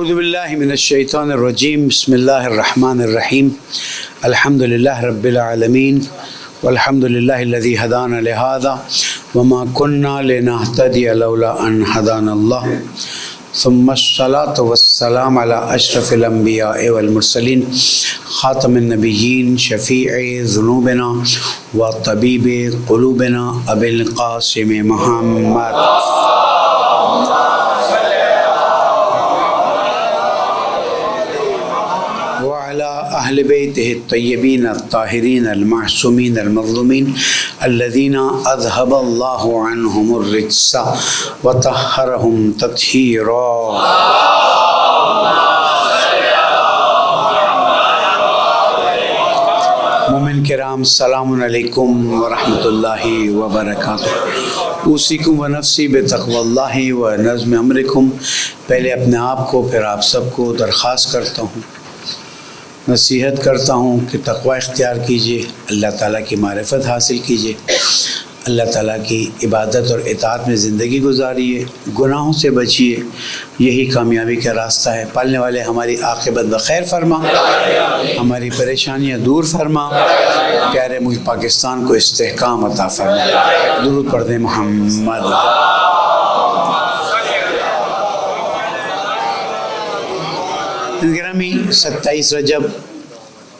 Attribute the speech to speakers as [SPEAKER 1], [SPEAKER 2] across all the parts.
[SPEAKER 1] اعوذ باللہ من الشیطان الرجیم بسم اللہ الرحمن الرحیم الحمد للہ رب العالمین والحمد للہ الذی ہدانا لہذا وما كنا لنہتدی لولا ان ہدانا اللہ ثم الصلاۃ والسلام علی اشرف الانبیاء والمرسلین خاتم النبیین شفیع ذنوبنا وطبیب قلوبنا ابی القاسم محمد اہل بیتہ الطیبین الطاہرین المعصومین المظلومین الذین اذہب اللہ عنہم الرجس وطہرہم تطہیرا۔ مومن کرام السلام علیکم ورحمۃ اللہ وبرکاتہ۔ اوصیکم و نفسی بتقوی اللہ و نظم امرکم۔ پہلے اپنے آپ کو پھر آپ سب کو درخواست کرتا ہوں، نصیحت کرتا ہوں کہ تقوی اختیار کیجیے، اللہ تعالیٰ کی معرفت حاصل کیجیے، اللہ تعالیٰ کی عبادت اور اطاعت میں زندگی گزاریے، گناہوں سے بچیے، یہی کامیابی کا راستہ ہے۔ پالنے والے ہماری عاقبت بخیر فرما، ہماری پریشانیاں دور فرما، پیارے ملک پاکستان کو استحکام عطا فرما۔ درود پڑھ دیں محمد۔ گرامی، 27 رجب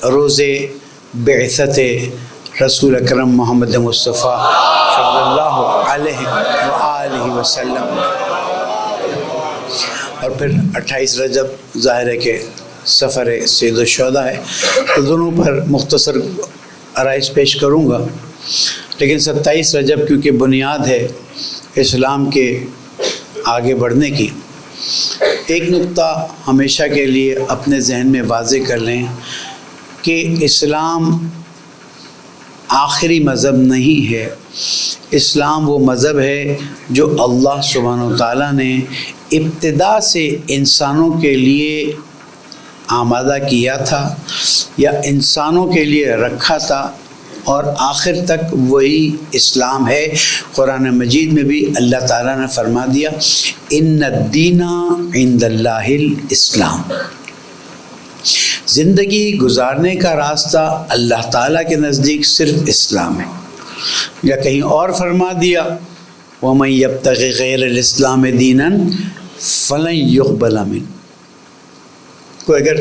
[SPEAKER 1] روز بعثت رسول اکرم محمد مصطفیٰ صلی اللہ علیہ وآلہ وسلم، اور پھر 28 رجب ظاہر ہے کہ سفر سید الشہداء ہے، تو دونوں پر مختصر آرائش پیش کروں گا، لیکن 27 رجب کیونکہ بنیاد ہے اسلام کے آگے بڑھنے کی، ایک نقطہ ہمیشہ کے لیے اپنے ذہن میں واضح کر لیں کہ اسلام آخری مذہب نہیں ہے۔ اسلام وہ مذہب ہے جو اللہ سبحانہ و تعالیٰ نے ابتدا سے انسانوں کے لیے آمادہ کیا تھا یا انسانوں کے لیے رکھا تھا، اور آخر تک وہی اسلام ہے۔ قرآن مجید میں بھی اللہ تعالیٰ نے فرما دیا ان الدین عند اللہ الاسلام، زندگی گزارنے کا راستہ اللہ تعالیٰ کے نزدیک صرف اسلام ہے۔ یا کہیں اور فرما دیا وَمَن يَبْتَغِ غَيْرَ الْإِسْلَامِ دِينًا فَلَن يُقْبَلَ مِنْهُ، کوئی اگر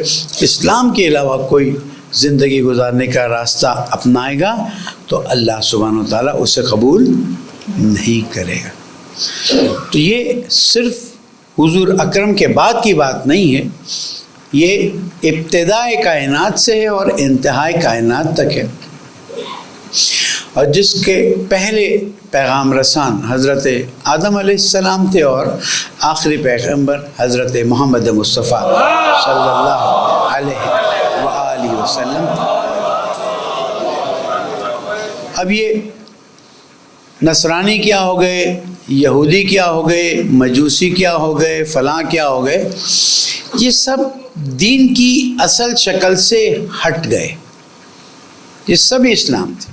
[SPEAKER 1] اسلام کے علاوہ کوئی زندگی گزارنے کا راستہ اپنائے گا تو اللہ سبحانہ وتعالیٰ اسے قبول نہیں کرے گا۔ تو یہ صرف حضور اکرم کے بعد کی بات نہیں ہے، یہ ابتدائے کائنات سے ہے اور انتہائی کائنات تک ہے، اور جس کے پہلے پیغام رسان حضرت آدم علیہ السلام تھے اور آخری پیغمبر حضرت محمد مصطفیٰ صلی اللہ علیہ وآلہ وسلم۔ اب یہ نصرانی کیا ہو گئے، یہودی کیا ہو گئے، مجوسی کیا ہو گئے، فلاں کیا ہو گئے، یہ سب دین کی اصل شکل سے ہٹ گئے، یہ سب اسلام تھے۔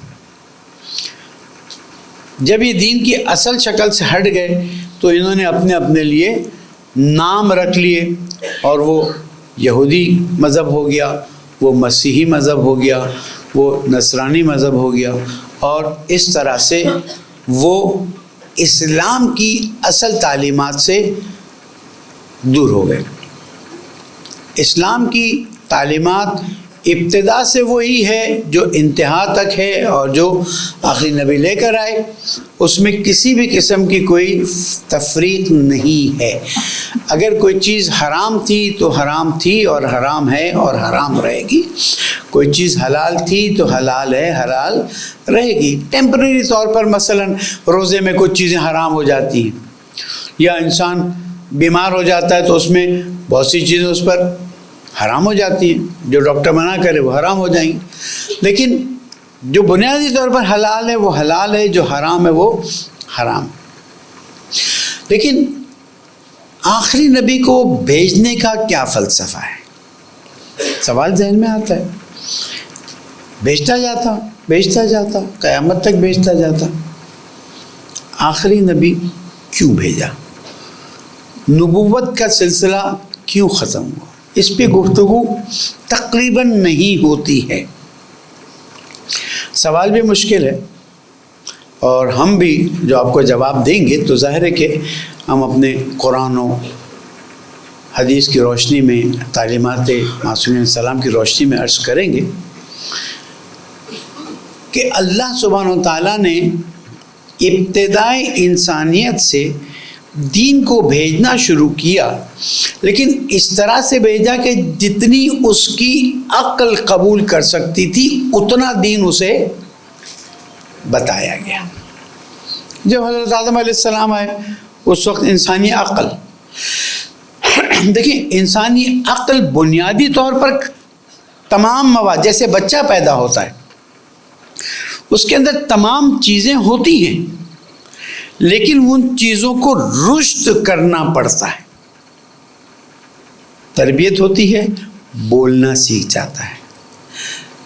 [SPEAKER 1] جب یہ دین کی اصل شکل سے ہٹ گئے تو انہوں نے اپنے لیے نام رکھ لیے، اور وہ یہودی مذہب ہو گیا، وہ مسیحی مذہب ہو گیا، وہ نصرانی مذہب ہو گیا، اور اس طرح سے وہ اسلام کی اصل تعلیمات سے دور ہو گئے۔ اسلام کی تعلیمات ابتدا سے وہی ہے جو انتہا تک ہے، اور جو آخری نبی لے کر آئے اس میں کسی بھی قسم کی کوئی تفریق نہیں ہے۔ اگر کوئی چیز حرام تھی تو حرام تھی اور حرام ہے اور حرام رہے گی، کوئی چیز حلال تھی تو حلال ہے، حلال رہے گی۔ ٹیمپریری طور پر مثلا روزے میں کچھ چیزیں حرام ہو جاتی ہیں، یا انسان بیمار ہو جاتا ہے تو اس میں بہت سی چیزیں اس پر حرام ہو جاتی ہیں، جو ڈاکٹر منع کرے وہ حرام ہو جائیں گی، لیکن جو بنیادی طور پر حلال ہے وہ حلال ہے، جو حرام ہے وہ حرام۔ لیکن آخری نبی کو بھیجنے کا کیا فلسفہ ہے، سوال ذہن میں آتا ہے۔ بھیجتا جاتا قیامت تک بھیجتا جاتا، آخری نبی کیوں بھیجا؟ نبوت کا سلسلہ کیوں ختم ہوا، اس پہ گفتگو تقریباً نہیں ہوتی ہے. سوال بھی مشکل ہے، اور ہم بھی جو آپ کو جواب دیں گے تو ظاہر ہے کہ ہم اپنے قرآن و حدیث کی روشنی میں، تعلیمات معصومین علیہ السلام کی روشنی میں عرض کریں گے کہ اللہ سبحانہ و تعالیٰ نے ابتدائے انسانیت سے دین کو بھیجنا شروع کیا، لیکن اس طرح سے بھیجا کہ جتنی اس کی عقل قبول کر سکتی تھی اتنا دین اسے بتایا گیا. جب حضرت آدم علیہ السلام آئے اس وقت انسانی عقل، دیکھیں انسانی عقل بنیادی طور پر تمام مواد، جیسے بچہ پیدا ہوتا ہے اس کے اندر تمام چیزیں ہوتی ہیں، لیکن ان چیزوں کو رشد کرنا پڑتا ہے. تربیت ہوتی ہے، بولنا سیکھ جاتا ہے،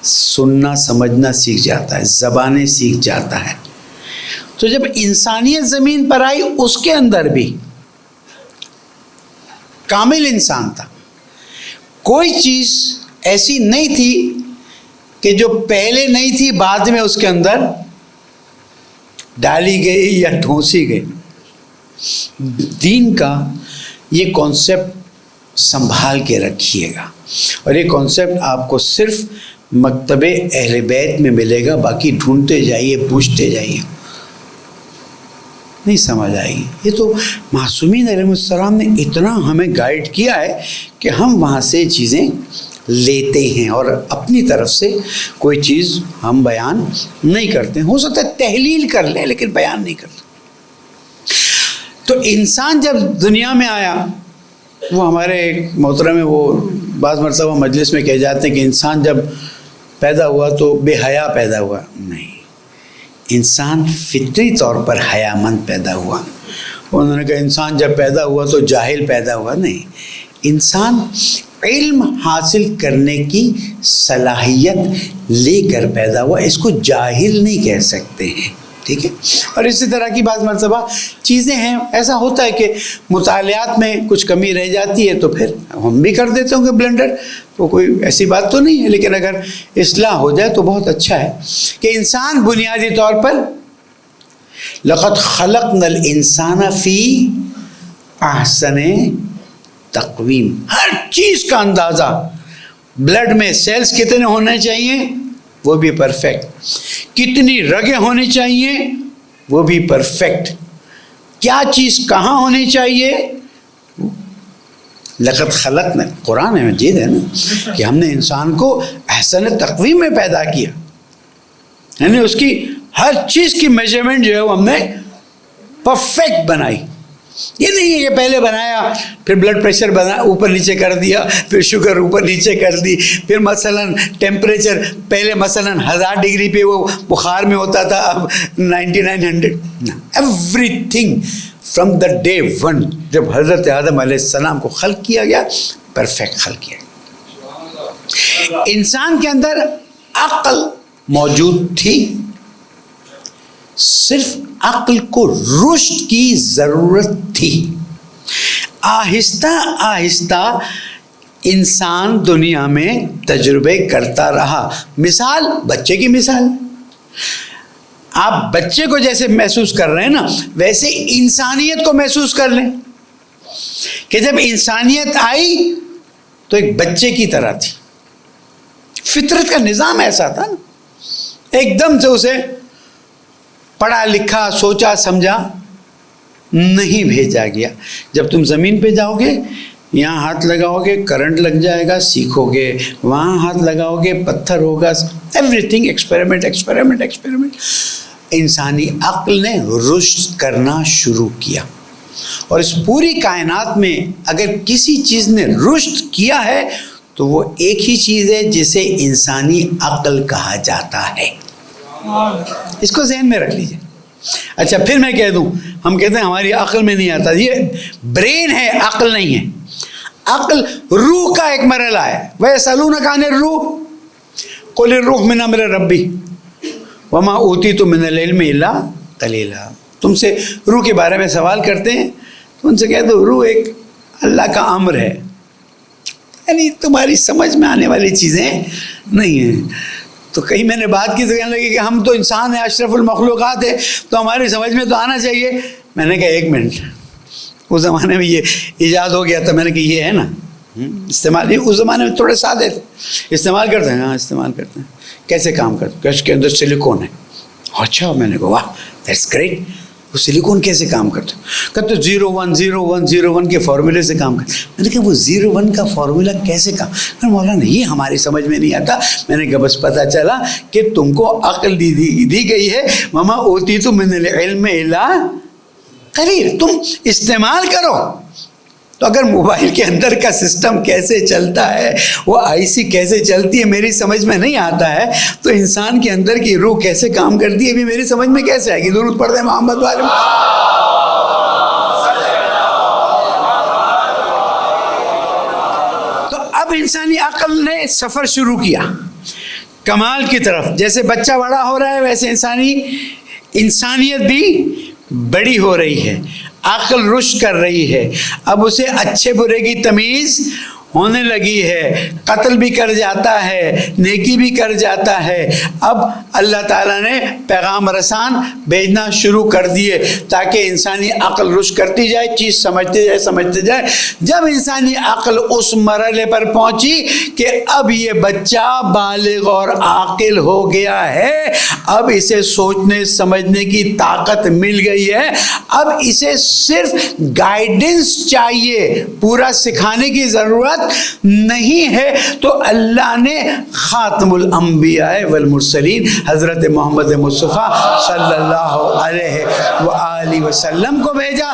[SPEAKER 1] سننا سمجھنا سیکھ جاتا ہے، زبانیں سیکھ جاتا ہے. تو جب انسانیت زمین پر آئی اس کے اندر بھی کامل انسان تھا. کوئی چیز ایسی نہیں تھی کہ جو پہلے نہیں تھی بعد میں اس کے اندر ڈالی گئی یا ٹھونسی گئی. دین کا یہ کانسیپٹ سنبھال کے رکھیے گا، اور یہ کانسیپٹ آپ کو صرف مکتب اہل بیت میں ملے گا، باقی ڈھونڈتے جائیے، پوچھتے جائیے، نہیں سمجھ آئے گی. یہ تو معصومین علیہ السلام نے اتنا ہمیں گائیڈ کیا ہے کہ ہم وہاں سے چیزیں لیتے ہیں، اور اپنی طرف سے کوئی چیز ہم بیان نہیں کرتے. ہو سکتا ہے تحلیل کر لیں لیکن بیان نہیں کرتے. تو انسان جب دنیا میں آیا، وہ ہمارے محترم میں وہ بعض مرتبہ مجلس میں کہہ جاتے ہیں کہ انسان جب پیدا ہوا تو بے حیا پیدا ہوا. نہیں، انسان فطری طور پر حیا مند پیدا ہوا. انہوں نے کہا انسان جب پیدا ہوا تو جاہل پیدا ہوا. نہیں، انسان علم حاصل کرنے کی صلاحیت لے کر پیدا ہوا، اس کو جاہل نہیں کہہ سکتے ہیں. ٹھیک ہے. اور اسی طرح کی بعض مرتبہ چیزیں ہیں، ایسا ہوتا ہے کہ مطالعات میں کچھ کمی رہ جاتی ہے تو پھر ہم بھی کر دیتے ہوں گے بلنڈر، تو کوئی ایسی بات تو نہیں ہے، لیکن اگر اصلاح ہو جائے تو بہت اچھا ہے. کہ انسان بنیادی طور پر لقد خلقنا الانسان فی احسن تقویم، ہر چیز کا اندازہ، بلڈ میں سیلز کتنے ہونے چاہیے وہ بھی پرفیکٹ، کتنی رگیں ہونی چاہیے وہ بھی پرفیکٹ، کیا چیز کہاں ہونی چاہیے. لقد خلقنا، قرآن مجید ہے نا کہ ہم نے انسان کو احسن تقویم میں پیدا کیا، یعنی اس کی ہر چیز کی میجرمنٹ جو ہے وہ ہم نے پرفیکٹ بنائی. یہ نہیں ہے کہ پہلے بنایا پھر بلڈ پریشر اوپر نیچے کر دیا، پھر شوگر اوپر نیچے کر دی، پھر مثلا ٹیمپریچر پہلے مثلا 1000 ڈگری پہ وہ بخار میں ہوتا تھا، اب 9900. Every thing from the day one جب حضرت آدم علیہ السلام کو خلق کیا گیا پرفیکٹ خلق کیا گیا. انسان کے اندر عقل موجود تھی، صرف عقل کو رشد کی ضرورت تھی. آہستہ آہستہ انسان دنیا میں تجربے کرتا رہا. مثال بچے کی مثال، آپ بچے کو جیسے محسوس کر رہے ہیں نا ویسے انسانیت کو محسوس کر لیں کہ جب انسانیت آئی تو ایک بچے کی طرح تھی. فطرت کا نظام ایسا تھا نا، ایک دم سے اسے پڑھا لکھا سوچا سمجھا نہیں بھیجا گیا. جب تم زمین پہ جاؤ گے یہاں ہاتھ لگاؤ گے کرنٹ لگ جائے گا، سیکھو گے، وہاں ہاتھ لگاؤ گے پتھر ہوگا، every thing experiment experiment experiment. انسانی عقل نے رشد کرنا شروع کیا، اور اس پوری کائنات میں اگر کسی چیز نے رشد کیا ہے تو وہ ایک ہی چیز ہے جسے انسانی عقل کہا جاتا ہے. اس کو ذہن میں رکھ لیجیے. اچھا پھر میں کہہ دوں، ہم کہتے ہیں ہماری عقل میں نہیں آتا، یہ برین ہے عقل نہیں ہے. عقل روح کا ایک مرحلہ ہے. وَيَسْأَلُونَكَ عَنِ الرُّوحِ قُلِ الرُّوحُ مِنْ أَمْرِ رَبِّي وَمَا أُوتِيتُم مِّنَ الْعِلْمِ إِلَّا قَلِيلًا. تم سے روح کے بارے میں سوال کرتے ہیں تو ان سے کہہ دو روح ایک اللہ کا امر ہے، یعنی تمہاری سمجھ میں آنے والی چیزیں نہیں ہیں. تو کہیں میں نے بات کی تو کہنے لگے کہ ہم تو انسان ہیں، اشرف المخلوقات ہے، تو ہماری سمجھ میں تو آنا چاہیے. میں نے کہا ایک منٹ، اس زمانے میں یہ ایجاد ہو گیا تھا. میں نے کہا یہ ہے نا استعمال، یہ اس زمانے میں تھوڑے سادے تھے. استعمال کرتے ہیں؟ ہاں استعمال کرتے ہیں. کیسے کام کرتے ہیں؟ کہ اس کے اندر سلیکون ہے. اچھا. میں نے کہا واہ دیٹس گریٹ. وہ سلیکون کیسے کام کرتے ہیں؟ کہتے 010101 کے فارمولے سے کام کرتے ہیں. میں نے کہا وہ 01 کا فارمولا کیسے کام؟ مولانا یہ ہماری سمجھ میں نہیں آتا. میں نے کہا بس پتہ چلا کہ تم کو عقل دی گئی ہے. وما اوتیتم من العلم الا قلیل. تم استعمال کرو. تو اگر موبائل کے اندر کا سسٹم کیسے چلتا ہے، وہ آئی سی کیسے چلتی ہے میری سمجھ میں نہیں آتا ہے، تو انسان کے اندر کی روح کیسے کام کرتی ہے بھی میری سمجھ میں کیسے آئے گی؟ درود پڑھ دیں محمد والے. تو اب انسانی عقل نے سفر شروع کیا کمال کی طرف. جیسے بچہ بڑا ہو رہا ہے ویسے انسانیت بھی بڑی ہو رہی ہے. عقل رشد کر رہی ہے. اب اسے اچھے برے کی تمیز ہونے لگی ہے. قتل بھی کر جاتا ہے، نیکی بھی کر جاتا ہے. اب اللہ تعالیٰ نے پیغام رسان بھیجنا شروع کر دیے تاکہ انسانی عقل رشد کرتی جائے، چیز سمجھتے جائے. جب انسانی عقل اس مرحلے پر پہنچی کہ اب یہ بچہ بالغ اور عاقل ہو گیا ہے، اب اسے سوچنے سمجھنے کی طاقت مل گئی ہے، اب اسے صرف گائیڈنس چاہیے، پورا سکھانے کی ضرورت نہیں ہے. تو اللہ نے خاتم الانبیاء والمرسلین حضرت محمد مصطفیٰ صلی اللہ علیہ وآلہ وسلم کو بھیجا.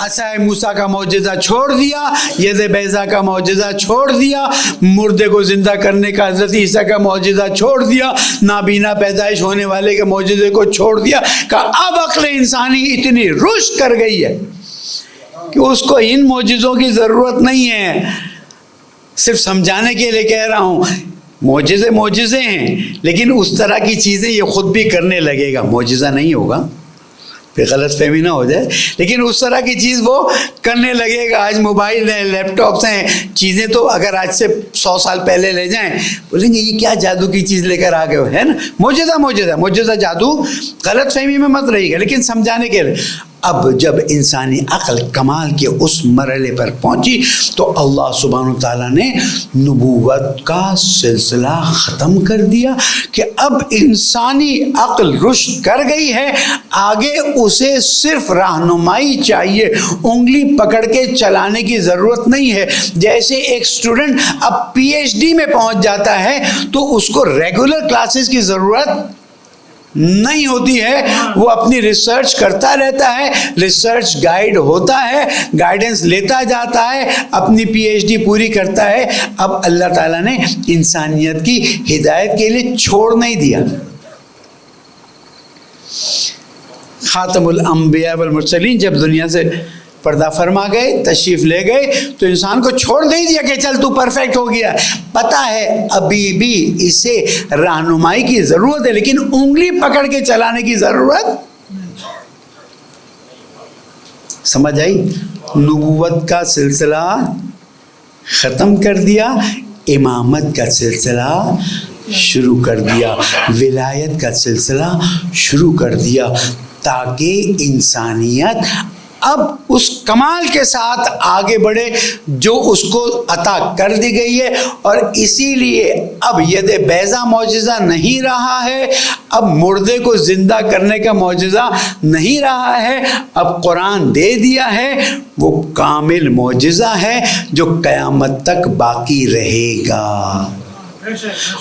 [SPEAKER 1] عصائے موسیٰ کا معجزہ چھوڑ دیا، ید بیضا کا معجزہ چھوڑ دیا، مردے کو زندہ کرنے کا حضرت عیسیٰ کا معجزہ چھوڑ دیا، نابینا پیدائش ہونے والے کے معجزے کو چھوڑ دیا. کہ اب عقل انسانی اتنی رشد کر گئی ہے کہ اس کو ان معجزوں کی ضرورت نہیں ہے. صرف سمجھانے کے لیے کہہ رہا ہوں، معجزے ہیں، لیکن اس طرح کی چیزیں یہ خود بھی کرنے لگے گا. معجزہ نہیں ہوگا، پھر غلط فہمی نہ ہو جائے، لیکن اس طرح کی چیز وہ کرنے لگے گا. آج موبائل ہیں، لیپ ٹاپس ہیں، چیزیں تو اگر آج سے 100 سال پہلے لے جائیں بولیں گے یہ کیا جادو کی چیز لے کر آ گئے ہو، ہے نا. معجزہ جادو غلط فہمی میں مت رہے گا، لیکن سمجھانے کے لیے. اب جب انسانی عقل کمال کے اس مرحلے پر پہنچی تو اللہ سبحانہ وتعالیٰ نے نبوت کا سلسلہ ختم کر دیا کہ اب انسانی عقل رشد کر گئی ہے، آگے اسے صرف رہنمائی چاہیے، انگلی پکڑ کے چلانے کی ضرورت نہیں ہے. جیسے ایک اسٹوڈنٹ اب پی ایچ ڈی میں پہنچ جاتا ہے تو اس کو ریگولر کلاسز کی ضرورت نہیں ہوتی ہے، وہ اپنی ریسرچ کرتا رہتا ہے، ریسرچ گائیڈ ہوتا ہے، گائیڈنس لیتا جاتا ہے، اپنی پی ایچ ڈی پوری کرتا ہے. اب اللہ تعالیٰ نے انسانیت کی ہدایت کے لیے چھوڑ نہیں دیا. خاتم الانبیاء والمرسلین جب دنیا سے پردہ فرما گئے، تشریف لے گئے، تو انسان کو چھوڑ نہیں دیا کہ چل تو پرفیکٹ ہو گیا. پتہ ہے ابھی بھی اسے رہنمائی کی ضرورت ہے، لیکن انگلی پکڑ کے چلانے کی ضرورت. سمجھ آئی؟ نبوت کا سلسلہ ختم کر دیا، امامت کا سلسلہ شروع کر دیا، ولایت کا سلسلہ شروع کر دیا، تاکہ انسانیت اب اس کمال کے ساتھ آگے بڑھے جو اس کو عطا کر دی گئی ہے. اور اسی لیے اب ید بیضا معجزہ نہیں رہا ہے، اب مردے کو زندہ کرنے کا معجزہ نہیں رہا ہے، اب قرآن دے دیا ہے، وہ کامل معجزہ ہے جو قیامت تک باقی رہے گا.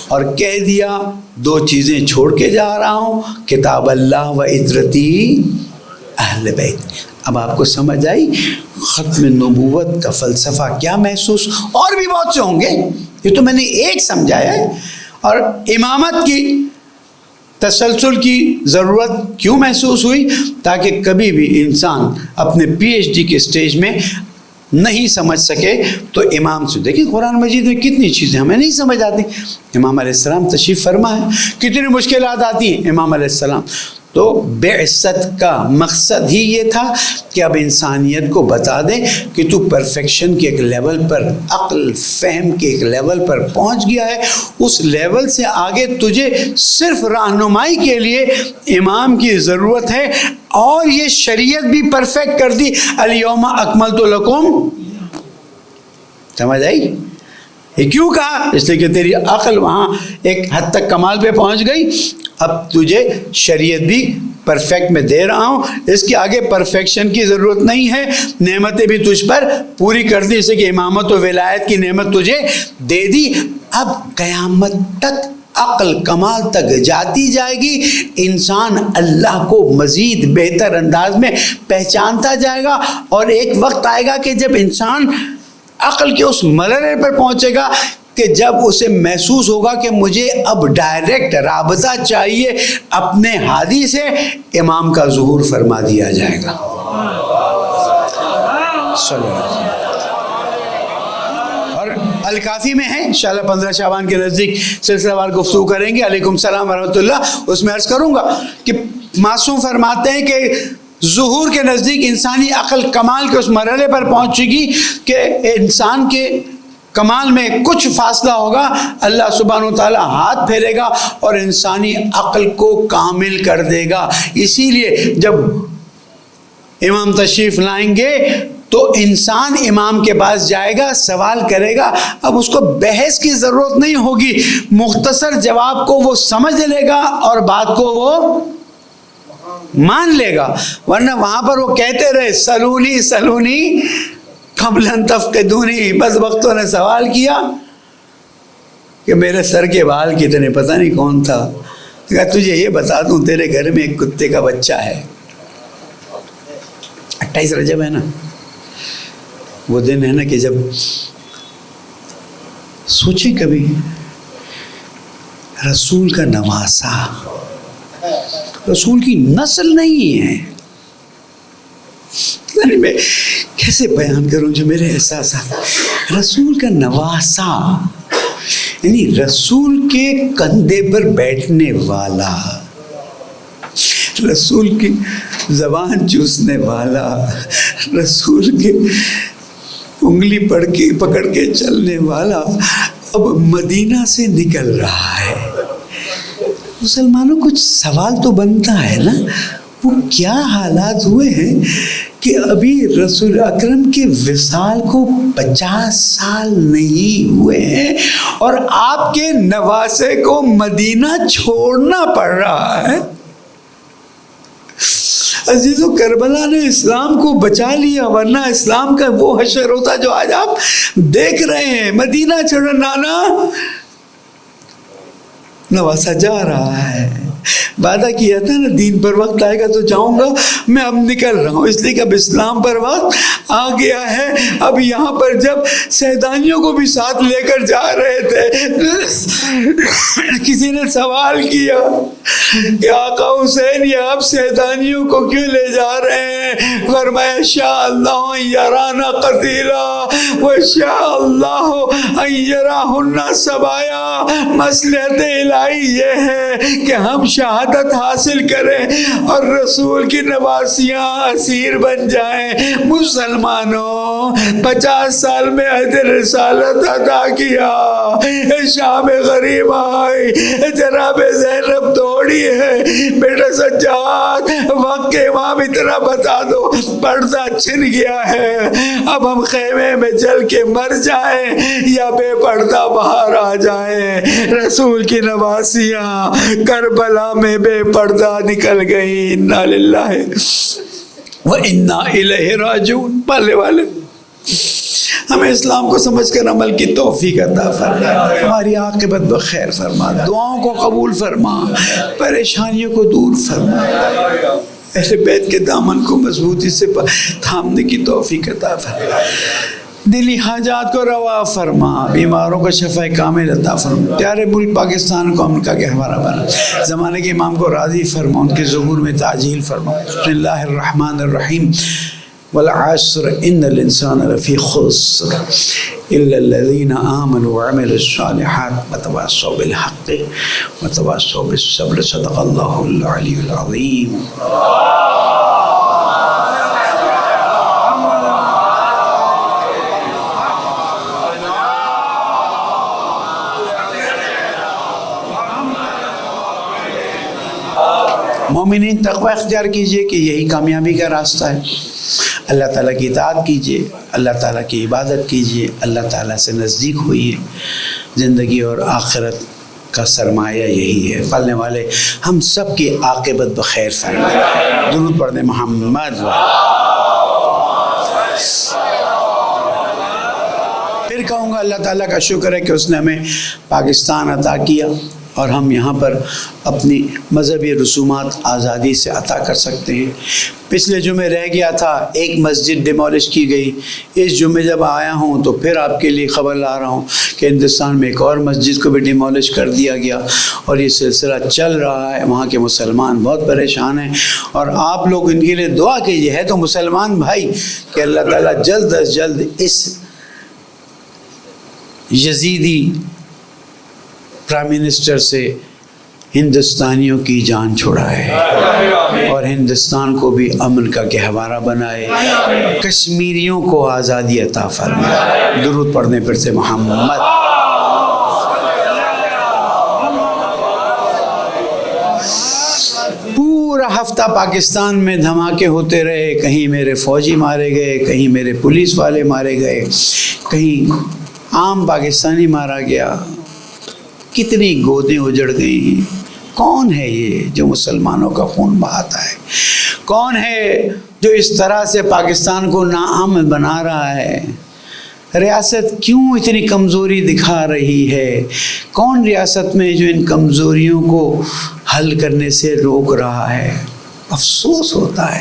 [SPEAKER 1] اور کہہ دیا 2 چیزیں چھوڑ کے جا رہا ہوں، کتاب اللہ و عترتی اہل بیت. اب آپ کو سمجھ آئی ختم نبوت کا فلسفہ کیا محسوس، اور بھی بہت سے ہوں گے، یہ تو میں نے ایک سمجھایا ہے. اور امامت کی تسلسل کی ضرورت کیوں محسوس ہوئی؟ تاکہ کبھی بھی انسان اپنے پی ایچ ڈی کے سٹیج میں نہیں سمجھ سکے تو امام سے. دیکھیں قرآن مجید میں کتنی چیزیں ہمیں نہیں سمجھ آتی. امام علیہ السلام تشریف فرما ہے، کتنی مشکلات آتی ہیں امام علیہ السلام. تو بعثت کا مقصد ہی یہ تھا کہ اب انسانیت کو بتا دیں کہ تو پرفیکشن کے ایک لیول پر، عقل فہم کے ایک لیول پر پہنچ گیا ہے، اس لیول سے آگے تجھے صرف رہنمائی کے لیے امام کی ضرورت ہے، اور یہ شریعت بھی پرفیکٹ کر دی، الیوم اکملت لکم، سمجھ آئی؟ یہ کیوں کہا؟ اس لیے کہ تیری عقل وہاں ایک حد تک کمال پہ پہنچ گئی، اب تجھے شریعت بھی پرفیکٹ میں دے رہا ہوں، اس کے آگے پرفیکشن کی ضرورت نہیں ہے، نعمتیں بھی تجھ پر پوری کر دی، جیسے کہ امامت و ولایت کی نعمت تجھے دے دی۔ اب قیامت تک عقل کمال تک جاتی جائے گی، انسان اللہ کو مزید بہتر انداز میں پہچانتا جائے گا، اور ایک وقت آئے گا کہ جب انسان عقل کے اس مرحلے پر پہنچے گا کہ جب اسے محسوس ہوگا کہ مجھے اب ڈائریکٹ رابطہ چاہیے اپنے ہادی سے، امام کا ظہور فرما دیا جائے گا۔ اور الکافی میں ہے، انشاءاللہ 15 شعبان کے نزدیک سلسلہ وار گفتگو کریں گے، علیکم السلام ورحمۃ اللہ، اس میں عرض کروں گا کہ معصوم فرماتے ہیں کہ ظہور کے نزدیک انسانی عقل کمال کے اس مرحلے پر پہنچے گی کہ انسان کے کمال میں کچھ فاصلہ ہوگا، اللہ سبحانہ و تعالیٰ ہاتھ پھیرے گا اور انسانی عقل کو کامل کر دے گا۔ اسی لیے جب امام تشریف لائیں گے تو انسان امام کے پاس جائے گا، سوال کرے گا، اب اس کو بحث کی ضرورت نہیں ہوگی، مختصر جواب کو وہ سمجھ لے گا اور بات کو وہ مان لے گا، ورنہ وہاں پر وہ کہتے رہے سلونی سلونی قبل ان تفقدونی، بس وقتوں نے سوال کیا کہ میرے سر کے بال کتنے، پتہ نہیں کون تھا، کہا تجھے یہ بتا دوں تیرے گھر میں ایک کتے کا بچہ ہے، 28 رجب ہے نا، وہ دن ہے نا کہ جب سوچیں کبھی رسول کا نواسا، رسول کی نسل نہیں ہے، یعنی میں کیسے بیان کروں جو میرے احساسات، رسول کا نواسا یعنی رسول کے کندھے پر بیٹھنے والا، رسول کی زبان چوسنے والا، رسول کے انگلی پکڑ کے چلنے والا اب مدینہ سے نکل رہا ہے۔ مسلمانوں کچھ سوال تو بنتا ہے نا، وہ کیا حالات ہوئے ہیں کہ ابھی رسول اکرم کے وصال کو 50 سال نہیں ہوئے ہیں اور آپ کے نواسے کو مدینہ چھوڑنا پڑ رہا ہے۔ عزیزو، کربلا نے اسلام کو بچا لیا، ورنہ اسلام کا وہ حشر ہوتا جو آج آپ دیکھ رہے ہیں۔ مدینہ چھوڑنا، نانا نواسا جا رہا ہے، وعدہ کیا تھا نا دین پر وقت آئے گا تو جاؤں گا، میں اب نکل رہا ہوں، اس لیے کہ اب اسلام پر وقت آ گیا ہے۔ اب یہاں پر جب سیدانیوں کو بھی ساتھ لے کر جا رہے تھے، کسی نے سوال کیا کہ آقا حسین یہ آپ سیدانیوں کو کیوں لے جا رہے ہیں؟ فرمایا شاء اللہ ان یرانا قتیلا و شاء اللہ ان یراہن سبایا۔ مصلحت الہی یہ ہے کہ ہم شہادت حاصل کریں اور رسول کی نواسیاں اسیر بن جائیں۔ مسلمانوں 50 سال میں عہد رسالت ادا کیا، شام غریب آئی، جناب زینب دوڑی ہے، بیٹا سجاد وقت کے امام اتنا بتا دو، پردہ چھن گیا ہے، اب ہم خیمے میں جل کے مر جائیں یا بے پردہ باہر آ جائیں۔ رسول کی نواسیاں کربلا میں بے پردہ نکل گئی۔ انا للہ و انا الیہ راجعون۔ پالے والے ہمیں اسلام کو سمجھ کر عمل کی توفیق عطا فرما، ہماری عاقبت بخیر فرما، دعاؤں کو قبول فرما، پریشانیوں کو دور فرما، اہل بیت کے دامن کو مضبوطی سے تھامنے کی توفیق عطا فرما، دلی حاجات کو روا فرما، بیماروں کو شفا کامل عطا فرما، پیارے ملک پاکستان کو امن کا گہوارہ بنا، زمانے کے امام کو راضی فرما، ان کے ظہور میں تعجیل فرما۔ بسم اللہ الرحمن الرحیم، والعصر ان الانسان لفی خسر إلا الذين آمنوا وعملوا الصالحات وتواصوا بالحق وتواصوا بالصبر صدق الله العلي العظيم. مومنین تقوی اختیار کیجئے کہ یہی کامیابی کا راستہ ہے. اللہ تعالیٰ کی اطاعت کیجئے، اللہ تعالیٰ کی عبادت کیجئے، اللہ تعالیٰ سے نزدیک ہوئیے. زندگی اور آخرت کا سرمایہ یہی ہے. پالنے والے ہم سب کی عاقبت بخیر فرمائے. درود پڑھنے محمد. پھر کہوں گا اللہ تعالیٰ کا شکر ہے کہ اس نے ہمیں پاکستان عطا کیا اور ہم یہاں پر اپنی مذہبی رسومات آزادی سے عطا کر سکتے ہیں. پچھلے جمعے رہ گیا تھا، ایک مسجد ڈیمولش کی گئی. اس جمعے جب آیا ہوں تو پھر آپ کے لیے خبر لا رہا ہوں کہ ہندوستان میں ایک اور مسجد کو بھی ڈیمولش کر دیا گیا اور یہ سلسلہ چل رہا ہے. وہاں کے مسلمان بہت پریشان ہیں اور آپ لوگ ان کے لیے دعا کیجیے. ہے تو مسلمان بھائی کہ اللہ تعالیٰ جلد از جلد اس یزیدی پرائم منسٹر سے ہندوستانیوں کی جان چھڑائے اور ہندوستان کو بھی امن کا گہوارہ بنائے. کشمیریوں کو آزادی عطا فرمائے. درود پڑھنے پر سے محمد. پورا ہفتہ پاکستان میں دھماکے ہوتے رہے. کہیں میرے فوجی مارے گئے، کہیں میرے پولیس والے مارے گئے، کہیں عام پاکستانی مارا گیا. کتنی گودیں اجڑ گئی ہیں. کون ہے یہ جو مسلمانوں کا خون بہاتا ہے؟ کون ہے جو اس طرح سے پاکستان کو ناامن بنا رہا ہے؟ ریاست کیوں اتنی کمزوری دکھا رہی ہے؟ کون ریاست میں جو ان کمزوریوں کو حل کرنے سے روک رہا ہے؟ افسوس ہوتا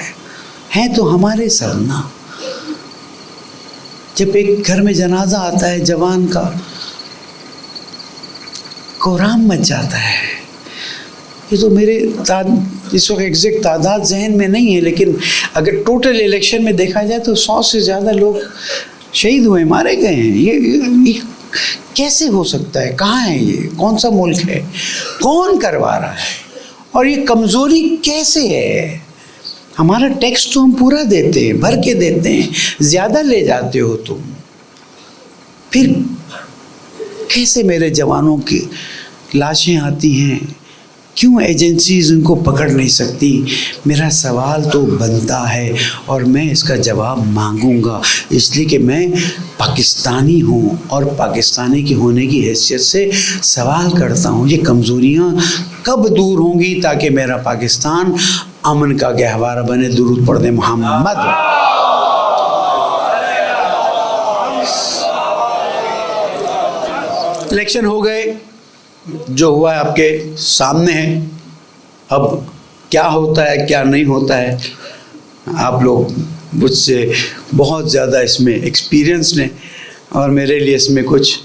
[SPEAKER 1] ہے تو ہمارے سرنا. جب ایک گھر میں جنازہ آتا ہے جوان کا، کوہرام مچ جاتا ہے. یہ تو میرے اس وقت ایگزیکٹ تعداد ذہن میں نہیں ہے، لیکن اگر ٹوٹل الیکشن میں دیکھا جائے تو 100 سے زیادہ لوگ شہید ہوئے، مارے گئے ہیں. یہ کیسے ہو سکتا ہے؟ کہاں ہے یہ؟ کون سا ملک ہے؟ کون کروا رہا ہے؟ اور یہ کمزوری کیسے ہے؟ ہمارا ٹیکس تو ہم پورا دیتے ہیں، بھر کے دیتے ہیں، زیادہ لے جاتے ہو تم. پھر کیسے میرے جوانوں کی لاشیں آتی ہیں؟ کیوں ایجنسیز ان کو پکڑ نہیں سکتی؟ میرا سوال تو بنتا ہے اور میں اس کا جواب مانگوں گا، اس لیے کہ میں پاکستانی ہوں اور پاکستانی کی ہونے کی حیثیت سے سوال کرتا ہوں. یہ کمزوریاں کب دور ہوں گی تاکہ میرا پاکستان امن کا گہوارہ بنے؟ درود پڑھنے محمد. الیکشن ہو گئے، جو ہوا ہے آپ کے سامنے ہے. اب کیا ہوتا ہے کیا نہیں ہوتا ہے، آپ لوگ مجھ سے بہت زیادہ اس میں ایکسپیرینس نے اور میرے لیے اس میں کچھ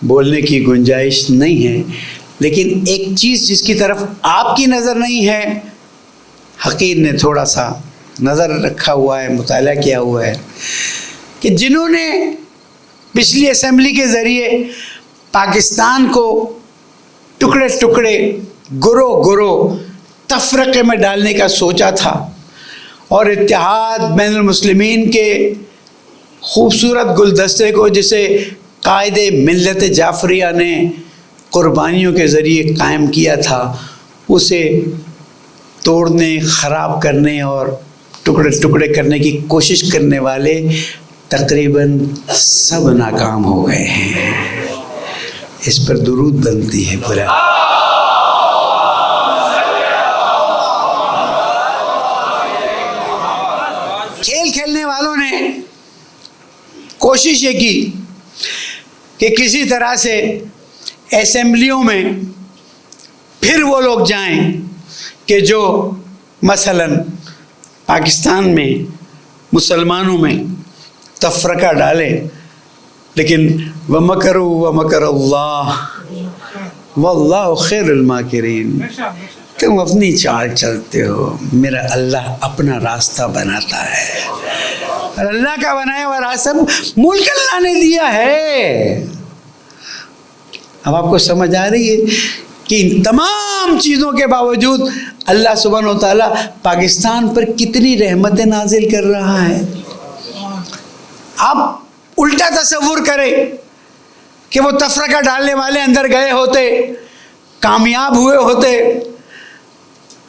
[SPEAKER 1] بولنے کی گنجائش نہیں ہے. لیکن ایک چیز جس کی طرف آپ کی نظر نہیں ہے، حقیر نے تھوڑا سا نظر رکھا ہوا ہے، مطالعہ کیا ہوا ہے، کہ جنہوں نے پچھلی اسمبلی کے ذریعے پاکستان کو ٹکڑے ٹکڑے، گروہ تفرقے میں ڈالنے کا سوچا تھا اور اتحاد بین المسلمین کے خوبصورت گلدستے کو جسے قائد ملت جعفریہ نے قربانیوں کے ذریعے قائم کیا تھا، اسے توڑنے، خراب کرنے اور ٹکڑے ٹکڑے کرنے کی کوشش کرنے والے تقریباً سب ناکام ہو گئے ہیں. اس پر درود بنتی ہے پورا. کھیل کھیلنے والوں نے کوشش یہ کی کہ کسی طرح سے اسمبلیوں میں پھر وہ لوگ جائیں کہ جو مثلاً پاکستان میں مسلمانوں میں تفرقہ ڈالے. لیکن وَمَكَرُوا وَمَكَرَ اللَّهُ وَاللَّهُ خَيْرُ الْمَاكِرِينَ. تم اپنی چال چلتے ہو، میرا اللہ اپنا راستہ بناتا ہے. اور اللہ کا بنایا ہوا راستہ ملک اللہ نے دیا ہے. اب آپ کو سمجھ آ رہی ہے کہ ان تمام چیزوں کے باوجود اللہ سبحانہ و تعالیٰ پاکستان پر کتنی رحمتیں نازل کر رہا ہے. آپ الٹا تصور کریں کہ وہ تفرقہ ڈالنے والے اندر گئے ہوتے, کامیاب ہوئے ہوتے,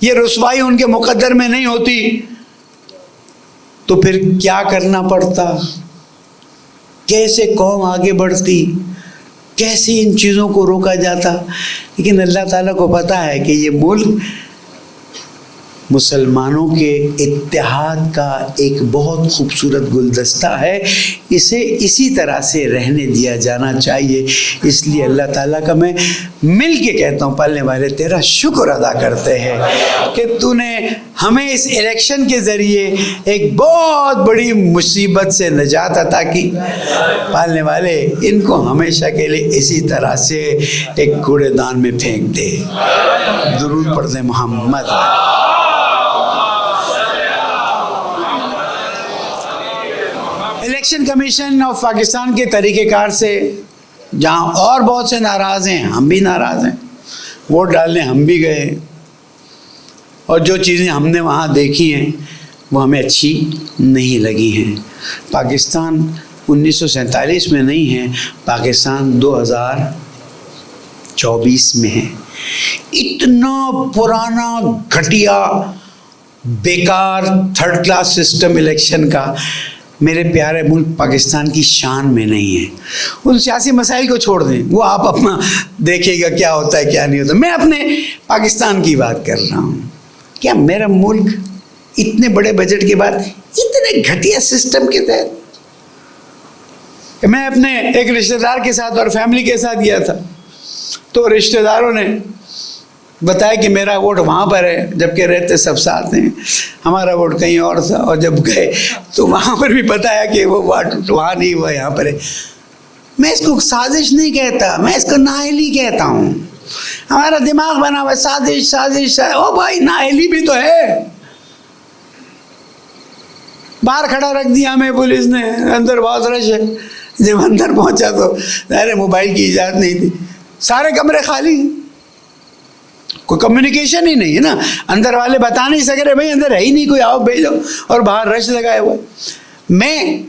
[SPEAKER 1] یہ رسوائی ان کے مقدر میں نہیں ہوتی, تو پھر کیا کرنا پڑتا, کیسے قوم آگے بڑھتی, کیسے ان چیزوں کو روکا جاتا. لیکن اللہ تعالیٰ کو پتہ ہے کہ یہ ملک مسلمانوں کے اتحاد کا ایک بہت خوبصورت گلدستہ ہے, اسے اسی طرح سے رہنے دیا جانا چاہیے. اس لیے اللہ تعالیٰ کا میں مل کے کہتا ہوں, پالنے والے تیرا شکر ادا کرتے ہیں کہ تو نے ہمیں اس الیکشن کے ذریعے ایک بہت بڑی مصیبت سے نجات عطا کی. پالنے والے ان کو ہمیشہ کے لیے اسی طرح سے ایک کوڑے دان میں پھینک دے. درود پڑھ دیں محمد. الیکشن کمیشن آف پاکستان کے طریقہ کار سے جہاں اور بہت سے ناراض ہیں, ہم بھی ناراض ہیں. ووٹ ڈالنے ہم بھی گئے, اور جو چیزیں ہم نے وہاں دیکھی ہیں وہ ہمیں اچھی نہیں لگی ہیں. پاکستان 1947 میں نہیں ہے, پاکستان 2024 میں ہے. اتنا پرانا گھٹیا بیکار تھرڈ کلاس سسٹم الیکشن کا میرے پیارے ملک پاکستان کی شان میں نہیں ہے. ان سیاسی مسائل کو چھوڑ دیں, وہ آپ اپنا دیکھیے گا کیا ہوتا ہے کیا نہیں ہوتا. میں اپنے پاکستان کی بات کر رہا ہوں. کیا میرا ملک اتنے بڑے بجٹ کے بعد اتنے گھٹیا سسٹم کے تحت, میں اپنے ایک رشتہ دار کے ساتھ اور فیملی کے ساتھ گیا تھا, تو رشتہ داروں نے بتایا کہ میرا ووٹ وہاں پر ہے, جبکہ رہتے سب ساتھ ہیں. ہمارا ووٹ کہیں اور تھا, اور جب گئے تو وہاں پر بھی بتایا کہ وہ ووٹ وہاں نہیں ہوا, یہاں پر ہے. میں اس کو سازش نہیں کہتا, میں اس کو نااہلی کہتا ہوں. ہمارا دماغ بنا ہوا سازش سازش. او بھائی نااہلی بھی تو ہے. باہر کھڑا رکھ دیا ہمیں پولیس نے, اندر بہت رش ہے. جب اندر پہنچا تو ظاہر موبائل کی اجازت نہیں تھی, سارے کمرے خالی, کوئی کمیونیکیشن ہی نہیں ہے نا. اندر والے بتا نہیں سک رہے بھائی اندر ہے ہی نہیں کوئی, آؤ بھیجو, اور باہر رش لگائے ہوئے. میں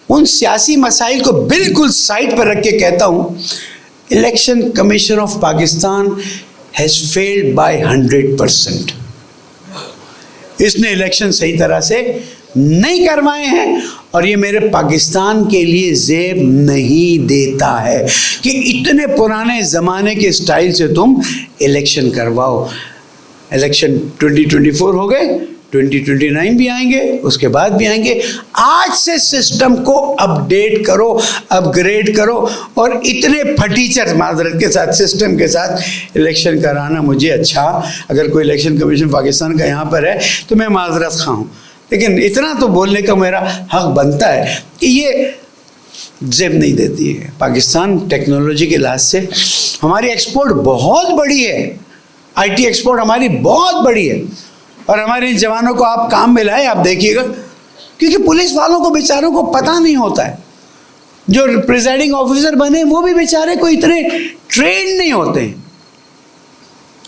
[SPEAKER 1] ان سیاسی مسائل کو بالکل سائڈ پر رکھ کے کہتا ہوں, election commission of Pakistan has failed by 100%. اس نے الیکشن صحیح طرح سے نہیں کروائے ہیں, اور یہ میرے پاکستان کے لیے زیب نہیں دیتا ہے کہ اتنے پرانے زمانے کے سٹائل سے تم الیکشن کرواؤ. الیکشن 2024 ہو گئے, 2029 بھی آئیں گے, اس کے بعد بھی آئیں گے. آج سے سسٹم کو اپڈیٹ کرو, اپ گریڈ کرو, اور اتنے پھٹیچر معذرت کے ساتھ سسٹم کے ساتھ الیکشن کرانا مجھے اچھا, اگر کوئی الیکشن کمیشن پاکستان کا یہاں پر ہے تو میں معذرت خواہ ہوں, لیکن اتنا تو بولنے کا میرا حق بنتا ہے کہ یہ زیب نہیں دیتی ہے. پاکستان ٹیکنالوجی کے لحاظ سے ہماری ایکسپورٹ بہت بڑی ہے, آئی ٹی ایکسپورٹ ہماری بہت بڑی ہے, اور ہمارے جوانوں کو آپ کام میں لائیں, آپ دیکھیے گا, کیونکہ پولیس والوں کو بیچاروں کو پتہ نہیں ہوتا ہے. جو پریزائڈنگ آفیسر بنے وہ بھی بیچارے کو اتنے ٹرینڈ نہیں ہوتے ہیں.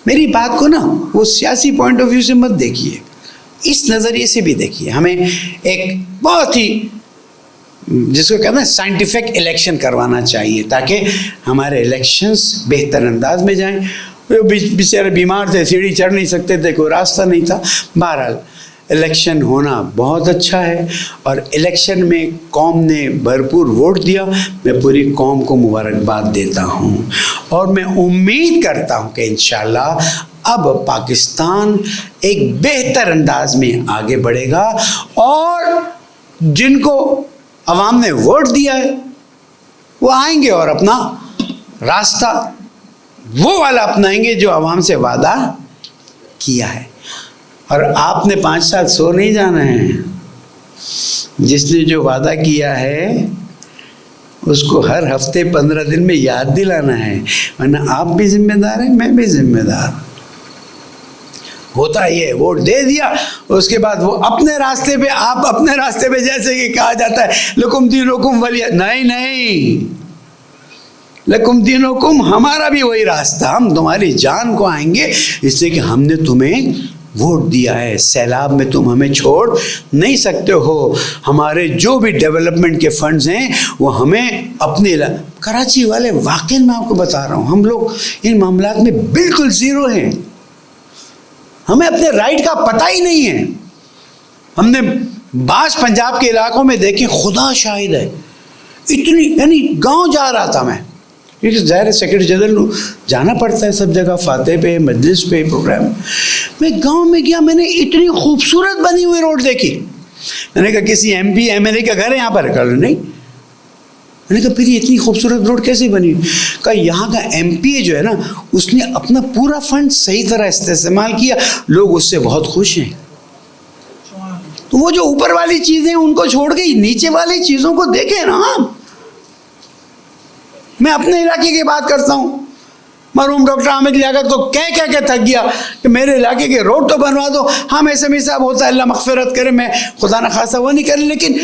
[SPEAKER 1] میری بات کو نا وہ سیاسی پوائنٹ آف ویو سے مت دیکھیے, اس نظریے سے بھی دیکھیے. ہمیں ایک بہت ہی جس کو کہتے ہیں سائنٹیفک الیکشن کروانا چاہیے, تاکہ ہمارے الیکشنز بہتر انداز میں جائیں. بیچارے بیمار تھے, سیڑھی چڑھ نہیں سکتے تھے, کوئی راستہ نہیں تھا. بہرحال الیکشن ہونا بہت اچھا ہے, اور الیکشن میں قوم نے بھرپور ووٹ دیا. میں پوری قوم کو مبارکباد دیتا ہوں, اور میں امید کرتا ہوں کہ انشاءاللہ اب پاکستان ایک بہتر انداز میں آگے بڑھے گا, اور جن کو عوام نے ووٹ دیا ہے وہ آئیں گے اور اپنا راستہ وہ والا اپنائیں گے جو عوام سے وعدہ کیا ہے. اور آپ نے 5 سال سو نہیں جانا ہے. جس نے جو وعدہ کیا ہے اس کو ہر ہفتے 15 دن میں یاد دلانا ہے, ورنہ آپ بھی ذمہ دار ہیں, میں بھی ذمہ دار. ہوتا یہ ووٹ دے دیا، اس کے بعد وہ اپنے راستے پہ، آپ اپنے راستے پہ، جیسے کہ کہا جاتا ہے لکم دینکم ولی، نہیں، لکم دینکم ہمارا بھی وہی راستہ، ہم تمہاری جان کو آئیں گے، اس لیے کہ ہم نے تمہیں ووٹ دیا ہے، سیلاب میں تم ہمیں چھوڑ نہیں سکتے ہو، ہمارے جو بھی ڈیولپمنٹ کے فنڈز ہیں وہ ہمیں اپنے کراچی والے، واقعی میں آپ کو بتا رہا ہوں، ہم لوگ ان معاملات میں بالکل زیرو ہیں، ہمیں اپنے رائٹ کا پتہ ہی نہیں ہے. ہم نے بعض پنجاب کے علاقوں میں دیکھیں، خدا شاہد ہے، اتنی، یعنی گاؤں جا رہا تھا میں، کیونکہ ظاہر سیکرٹری جنرل جانا پڑتا ہے سب جگہ، فاتح پہ، مجلس پہ، پروگرام، میں گاؤں میں گیا، میں نے اتنی خوبصورت بنی ہوئی روڈ دیکھی. میں نے کہا کسی MP MLA کا گھر ہے یہاں پر؟ نہیں. میں نے کہا پھر یہ اتنی خوبصورت روڈ کیسے بنی؟ کہا یہاں کا ایم پی اے جو ہے نا، اس نے اپنا پورا فنڈ صحیح طرح استعمال کیا، لوگ اس سے بہت خوش ہیں. تو وہ جو اوپر والی چیزیں ان کو چھوڑ کے نیچے والی چیزوں کو دیکھیں نا. میں اپنے علاقے کی بات کرتا ہوں، مرحوم ڈاکٹر حامد لیاقت کو کہہ کے تھک گیا کہ میرے علاقے کے روڈ تو بنوا دو. ہاں ایس ایم ای صاحب ہوتا ہے، اللہ مغفرت کرے، میں خدا نہ خاصا وہ نہیں کرے، لیکن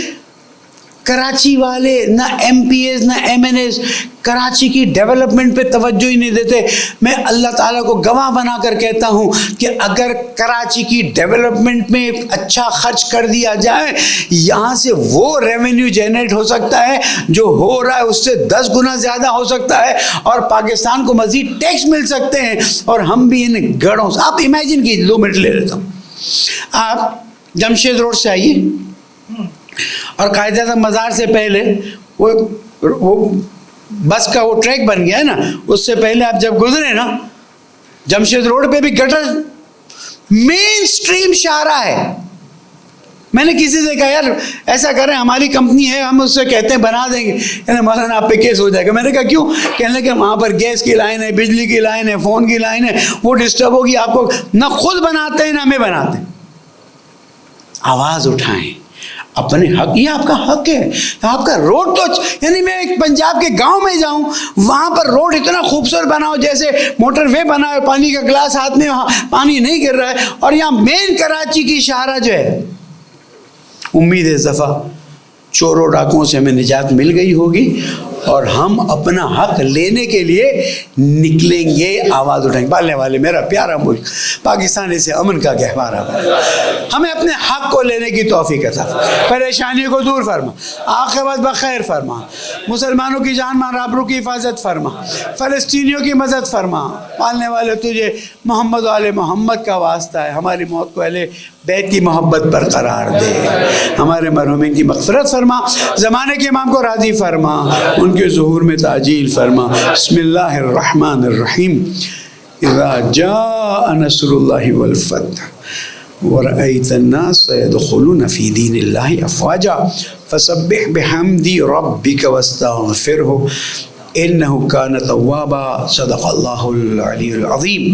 [SPEAKER 1] کراچی والے نہ ایم پی ایز نہ ایم این ایز کراچی کی ڈیولپمنٹ پہ توجہ ہی نہیں دیتے. میں اللہ تعالیٰ کو گواہ بنا کر کہتا ہوں کہ اگر کراچی کی ڈیولپمنٹ میں اچھا خرچ کر دیا جائے، یہاں سے وہ ریونیو جنریٹ ہو سکتا ہے جو ہو رہا ہے اس سے 10 گنا زیادہ ہو سکتا ہے، اور پاکستان کو مزید ٹیکس مل سکتے ہیں، اور ہم بھی ان گڑھوں سے. آپ امیجن کیجیے، 2 منٹ لے لیتا ہوں، آپ جمشید روڈ سے آئیے، اور قاعدہ مزار سے پہلے وہ بس کا وہ ٹریک بن گیا ہے نا، اس سے پہلے آپ جب گزرے نا جمشید روڈ پہ بھی گٹر مین سٹریم شاہراہ ہے. میں نے کسی سے کہا یار ایسا کریں، ہماری کمپنی ہے، ہم اس سے کہتے ہیں بنا دیں گے، یعنی مولانا آپ پہ کیس ہو جائے گا. میں نے کہا کیوں؟ کہنے لگے وہاں پر گیس کی لائن ہے، بجلی کی لائن ہے، فون کی لائن ہے، وہ ڈسٹرب ہوگی آپ کو. نہ خود بناتے ہیں نہ ہمیں بناتے ہیں. آواز اٹھائیں اپنے حق، یہ آپ کا حق ہے. آپ کا روڈ تو، یعنی میں ایک پنجاب کے گاؤں میں جاؤں، وہاں پر روڈ اتنا خوبصورت بناؤ جیسے موٹر وے بنا ہے، پانی کا گلاس ہاتھ میں، وہاں پانی نہیں گر رہا ہے، اور یہاں مین کراچی کی شاہراہ جو ہے، امید ہے اس دفعہ چوروں ڈاکوؤں سے ہمیں نجات مل گئی ہوگی، اور ہم اپنا حق لینے کے لیے نکلیں گے، آواز اٹھائیں گے. پالنے والے میرا پیارا ملک پاکستان اسے امن کا گہوارہ بنا، ہمیں اپنے حق کو لینے کی توفیق عطا فرما، پریشانیوں کو دور فرما، عاقبت بخیر فرما، مسلمانوں کی جان مال آبرو کی حفاظت فرما، فلسطینیوں کی مدد فرما. پالنے والے تجھے محمد و آل محمد کا واسطہ ہے، ہماری موت کو اہل بیت کی محبت پر قرار دے، ہمارے مرحومین کی مغفرت فرما، زمانے کے امام کو راضی فرما، ان کے ظہور میں تعجیل فرما. بسم اللہ الرحمن الرحیم. اذا جاء نصر اللہ والفتح ورأيت الناس يدخلون في دين الله أفواجا فسبح بحمد ربك واستغفره إنه كان توابا. صدق الله العلي العظيم.